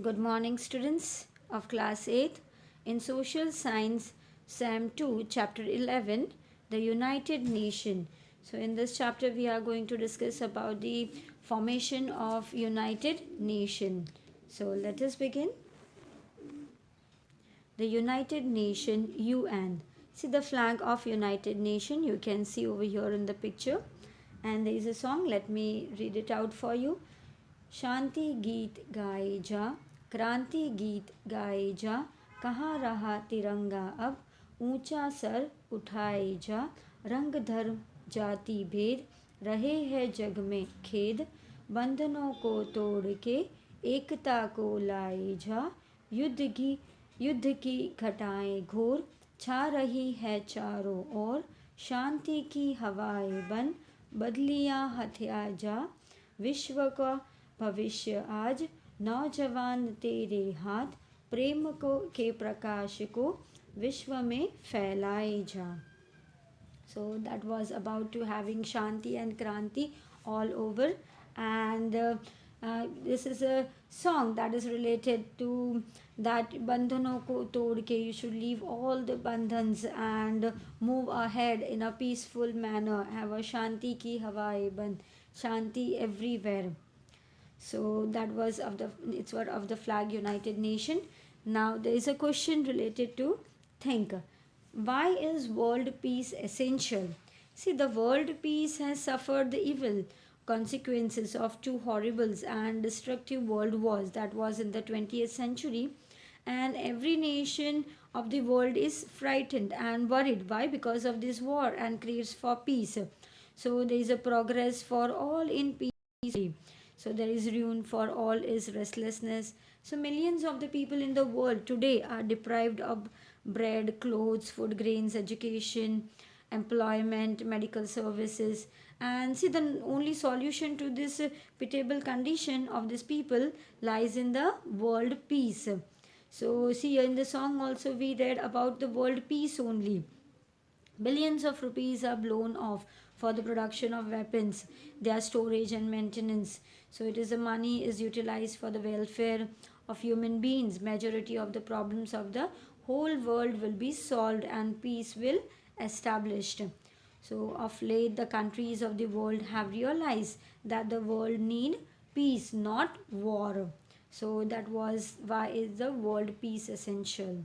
Good morning, students of class 8 in Social Science, SAM 2, Chapter 11, the United Nation. So, in this chapter, we are going to discuss about the formation of United Nation. So, let us begin. The United Nation, UN. See the flag of United Nation. You can see over here in the picture. And there is a song. Let me read it out for you. शांति गीत गाए जा, क्रांति गीत गाए जा, कहाँ रहा तिरंगा अब, ऊंचा सर उठाए जा, रंग धर्म जाति भेद रहे है जग में खेद, बंधनों को तोड़ के एकता को लाए जा, युद्ध की घटाएं घोर छा रही है चारों ओर, शांति की हवाएं बन बदलियां हथिया जा, विश्व का भविष्य आज नौजवान तेरे हाथ, प्रेम को के प्रकाश को विश्व में फैलाए जा. So that was about to having Shanti and Kranti all over, and this is a song that is related to that bandhano ko tod ke, you should leave all the bandhans and move ahead in a peaceful manner, have a Shanti ki hawaye ban, Shanti everywhere. So that was of the, it's what of the flag United Nation. Now there is a question related to think. Why is world peace essential? See, the world peace has suffered the evil consequences of two horrible and destructive world wars that was in the 20th century, and every nation of the world is frightened and worried. Why? Because of this war, and craves for peace. So there is a progress for all in peace. So there is ruin for all is restlessness. So millions of the people in the world today are deprived of bread, clothes, food, grains, education, employment, medical services. And see, the only solution to this pitiable condition of these people lies in the world peace. So see, in the song also we read about the world peace only. Billions of rupees are blown off for the production of weapons, their storage and maintenance. So it is the money is utilized for the welfare of human beings. Majority of the problems of the whole world will be solved and peace will established. So of late the countries of the world have realized that the world need peace, not war. So that was why is the world peace essential.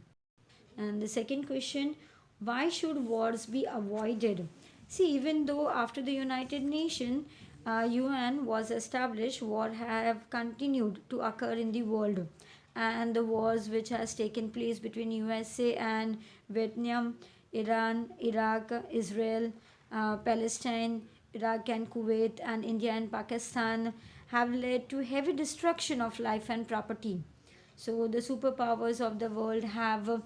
And the second question, why should wars be avoided? See, even though after the United Nations UN was established, war have continued to occur in the world, and the wars which has taken place between USA and Vietnam, Iran, Iraq, Israel, Palestine, Iraq and Kuwait, and India and Pakistan have led to heavy destruction of life and property. So the superpowers of the world have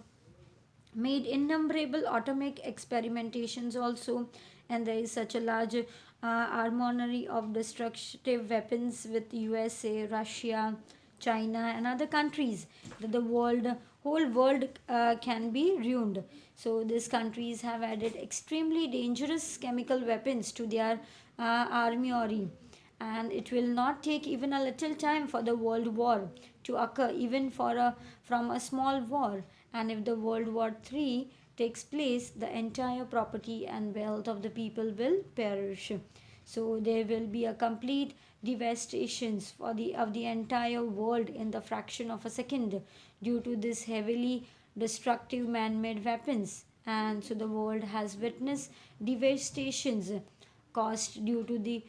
made innumerable atomic experimentations also, and there is such a large armory of destructive weapons with USA, Russia, China and other countries that the world whole world can be ruined. So these countries have added extremely dangerous chemical weapons to their armory, and it will not take even a little time for the world war to occur, even for a from a small war. And if the world war 3 takes place, the entire property and wealth of the people will perish. So there will be a complete devastations for the of the entire world in the fraction of a second due to this heavily destructive man-made weapons. And so the world has witnessed devastations caused due to the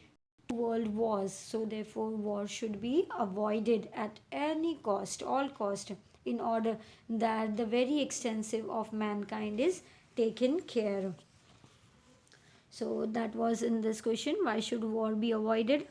world wars. So therefore war should be avoided at any cost, all cost, in order that the very extensive of mankind is taken care. So that was in this question, why should war be avoided?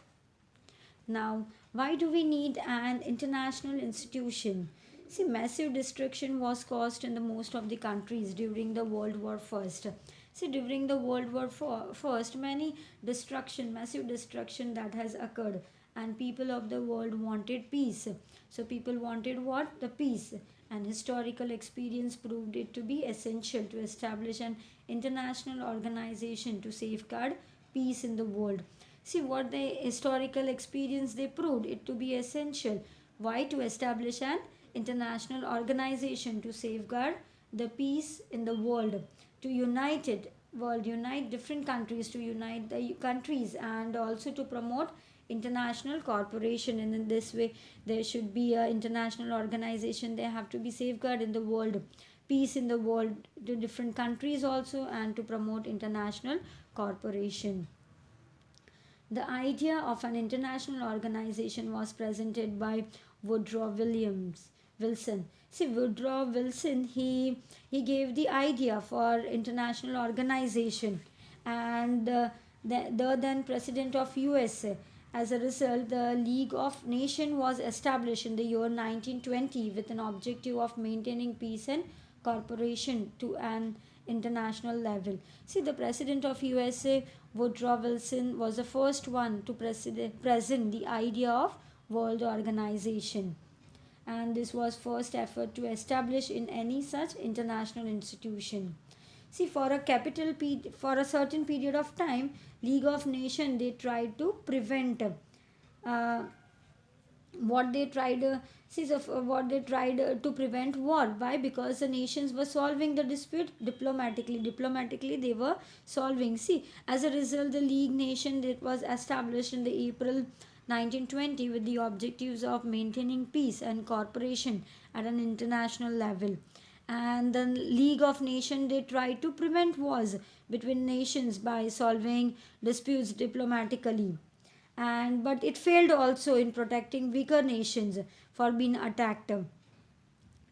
Now, why do we need an international institution? See, massive destruction was caused in the most of the countries during the World War First. See, during the World War First, many destruction, massive destruction that has occurred, and people of the world wanted peace. So people wanted what? The peace. And historical experience proved it to be essential to establish an international organization to safeguard peace in the world. See what the historical experience they proved it to be essential Why? To establish an international organization to safeguard the peace in the world, to unite it, world unite different countries, to unite the countries, and also to promote international cooperation. And in this way, there should be a international organization. They have to be safeguard in the world, peace in the world, to different countries also, and to promote international cooperation. The idea of an international organization was presented by Woodrow Wilson. See, Woodrow Wilson, he gave the idea for international organization, and the then president of USA. As a result, the League of Nations was established in the year 1920 with an objective of maintaining peace and cooperation to an international level. See, the president of USA, Woodrow Wilson, was the first one to present the idea of world organization, and this was first effort to establish in any such international institution. See, for for a certain period of time, League of Nations, they tried to prevent uh, what they tried what they tried to prevent war. Why? Because the nations were solving the dispute diplomatically they were solving. See, as a result, the League Nation, it was established in the April 1920 with the objectives of maintaining peace and cooperation at an international level. And the League of Nations, they tried to prevent wars between nations by solving disputes diplomatically, and but it failed also in protecting weaker nations for being attacked.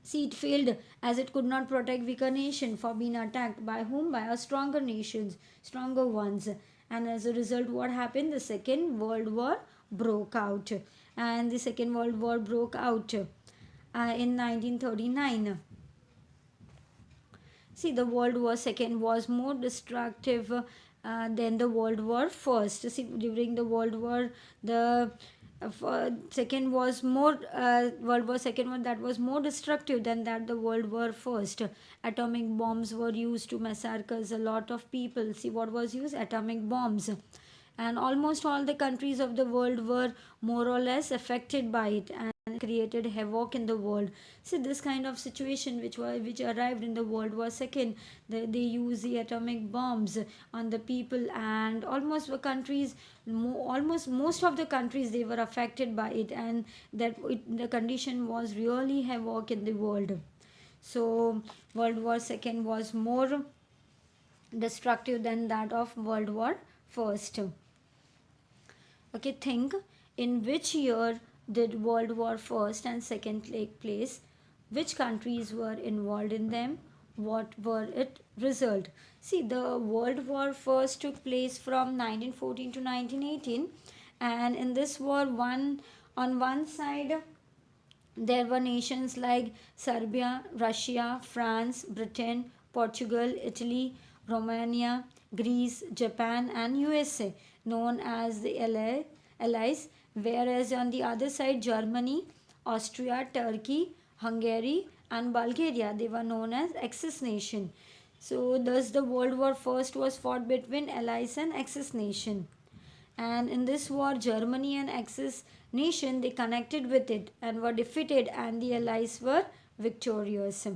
See, it failed as it could not protect weaker nation for being attacked by whom? By a stronger nations, stronger ones. And as a result, what happened? The Second World War broke out, and the Second World War broke out in 1939. See, the World War Second was more destructive than the World War First. See, during the World War, the second was more World War Second one that was more destructive than that the World War First. Atomic bombs were used to massacre a lot of people. See, what was used? Atomic bombs, and almost all the countries of the world were more or less affected by it, and created havoc in the world. See, this kind of situation which arrived in the World War Second, they use the atomic bombs on the people, and almost the countries, almost most of the countries, they were affected by it, and the condition was really havoc in the world. So World War Second was more destructive than that of World War First. Okay, think, in which year did World War First and Second take place? Which countries were involved in them? What were its result? See, the World War First took place from 1914 to 1918, and in this war, on one side there were nations like Serbia, Russia, France, Britain, Portugal, Italy, Romania, Greece, Japan, and USA, known as the Allies, whereas on the other side, Germany, Austria, Turkey, Hungary, and Bulgaria, they were known as Axis nation. So, thus the World War First was fought between Allies and Axis nation, and in this war Germany and Axis nation, they connected with it and were defeated, and the allies were victorious.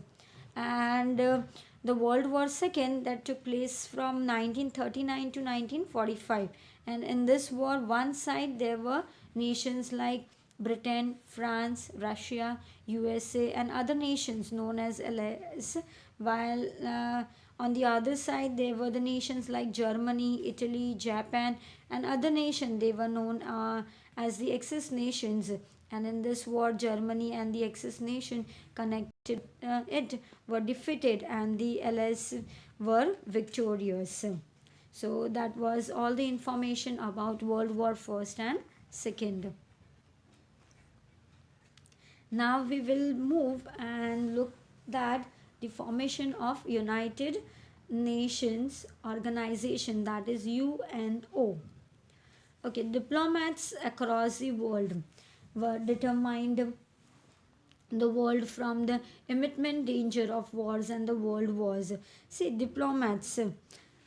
And the World War Second, that took place from 1939 to 1945, and in this war, one side there were nations like Britain, France, Russia, USA, and other nations known as allies, while on the other side there were the nations like Germany, Italy, Japan, and other nations, they were known as the Axis nations. And in this war, Germany and the Axis nation connected it were defeated, and the Allies were victorious. So that was all the information about World War First and Second. Now we will move and look at the formation of United Nations Organization, that is UNO. Okay, diplomats across the world were determined the world from the imminent danger of wars and the world wars. See, diplomats,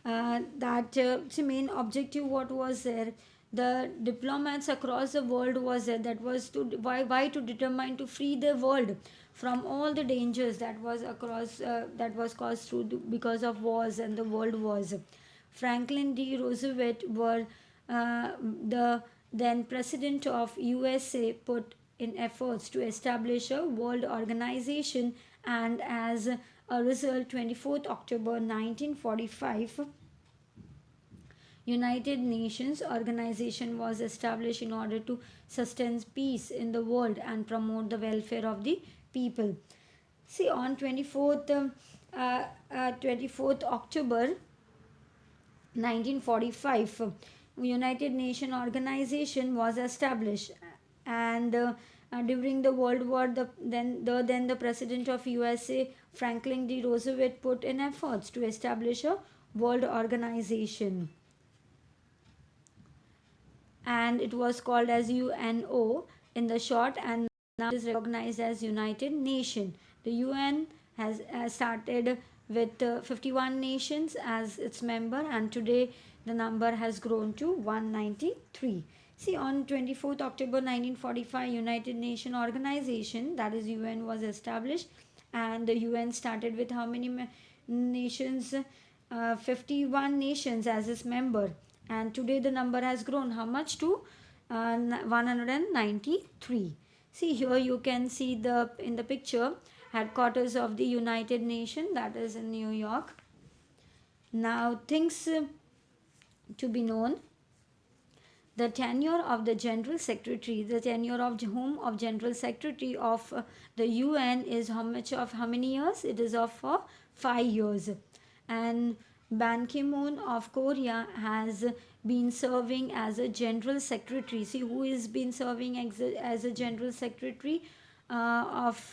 that see, main objective what was there? The diplomats across the world was there, that was to why to determine to free the world from all the dangers that was across that was caused through because of wars and the world wars. Franklin D Roosevelt were the then president of USA put in efforts to establish a world organization, and as a result 24th October 1945 United Nations organization was established in order to sustain peace in the world and promote the welfare of the people. See, on 24th October 1945, United Nation organization was established, and during the World War, the president of USA Franklin D. Roosevelt put in efforts to establish a world organization, and it was called as UNO in the short, and now it is recognized as United Nation. The UN has started with 51 nations as its member, and today the number has grown to 193. See, on 24th October 1945, United Nation organization, that is UN, was established, and the UN started with how many nations? 51 nations as its member, and today the number has grown how much to 193. See, here you can see the in the picture headquarters of the United Nations, that is in New York. Now things to be known: the tenure of the general secretary, the tenure of whom of general secretary of the UN is how many years? It is of 5 years. And Ban Ki-moon of Korea has been serving as a general secretary. See, who is been serving as a general secretary of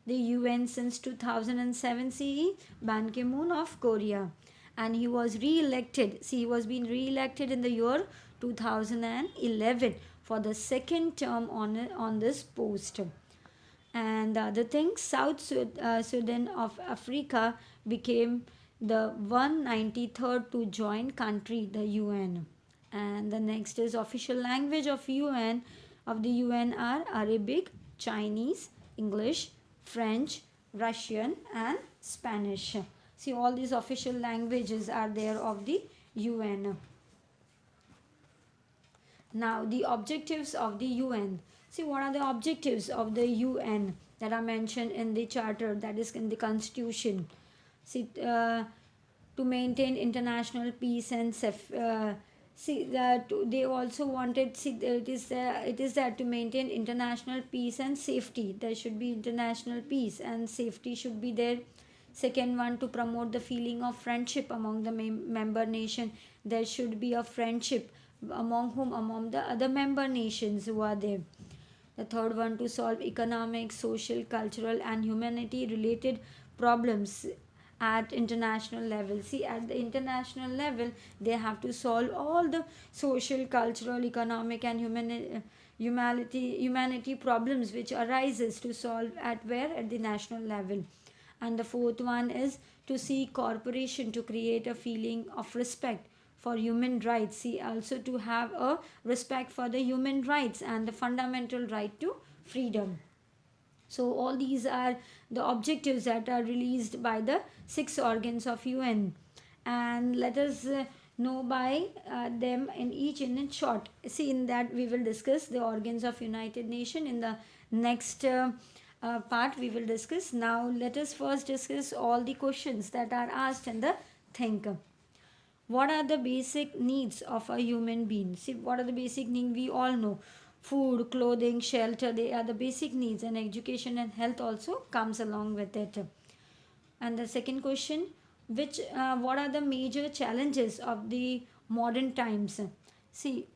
the UN since 2007 CE? Ban Ki-moon of Korea, and he was re-elected. See, he was being re-elected in the year 2011 for the second term on this post. And the other thing, Sudan of Africa became the 193rd to join country the UN. And the next is official language of the UN are Arabic, Chinese, English, French, Russian, and Spanish. See, all these official languages are there of the UN. Now, the objectives of the UN. See, what are the objectives of the UN that are mentioned in the charter, that is in the constitution? See, to maintain international peace and see that they also wanted, see, it is that to maintain international peace and safety. There should be international peace and safety should be there. Second one, to promote the feeling of friendship among the member nation. There should be a friendship among whom? Among the other member nations who are there. The third one, to solve economic, social, cultural, and humanity related problems at international level. See, at the international level, they have to solve all the social, cultural, economic, and humanity problems which arises, to solve at where? At the national level. And the fourth one is to seek cooperation to create a feeling of respect for human rights. See, also to have a respect for the human rights and the fundamental right to freedom. So all these are the objectives that are released by the 6 organs of UN, and let us know by them in each in short. See, in that we will discuss the organs of United Nations in the next part we will discuss. Now let us first discuss all the questions that are asked in the think. What are the basic needs of a human being? See, what are the basic needs? We all know food, clothing, shelter, they are the basic needs, and education and health also comes along with it. And the second question, which what are the major challenges of the modern times? See,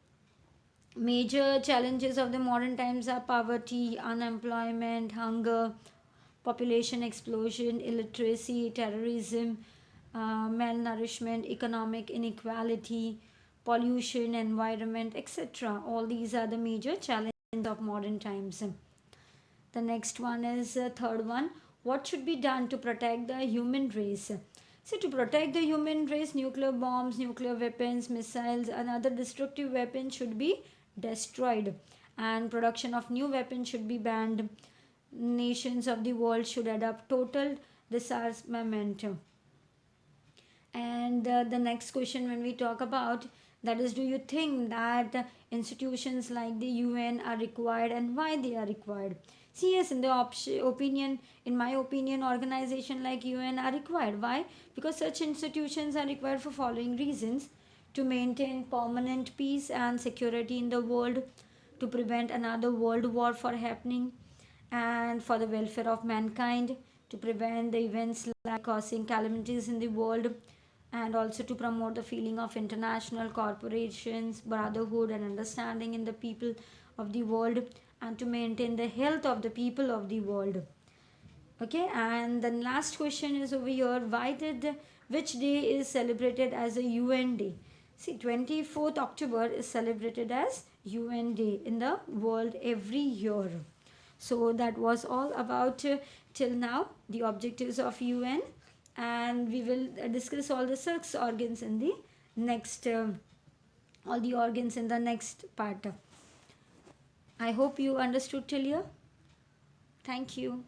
major challenges of the modern times are poverty, unemployment, hunger, population explosion, illiteracy, terrorism, malnourishment, economic inequality, pollution, environment, etc. All these are the major challenges of modern times. The next one is third one. What should be done to protect the human race? So, to protect the human race, nuclear bombs, nuclear weapons, missiles, and other destructive weapons should be destroyed, and production of new weapons should be banned. Nations of the world should adopt total disarmament. And the next question, when we talk about that, is do you think that institutions like the UN are required, and why they are required? See, yes, in the opinion, in my opinion, organization like UN are required. Why? Because such institutions are required for following reasons: to maintain permanent peace and security in the world, to prevent another world war from happening, and for the welfare of mankind, to prevent the events like causing calamities in the world, and also to promote the feeling of international corporations, brotherhood, and understanding in the people of the world, and to maintain the health of the people of the world. Okay, and the last question is over here: why did which day is celebrated as a UN day? See, 24th October is celebrated as UN day in the world every year. So that was all about till now the objectives of UN, and we will discuss all the six organs in the next all the organs in the next part. I hope you understood till here. Thank you.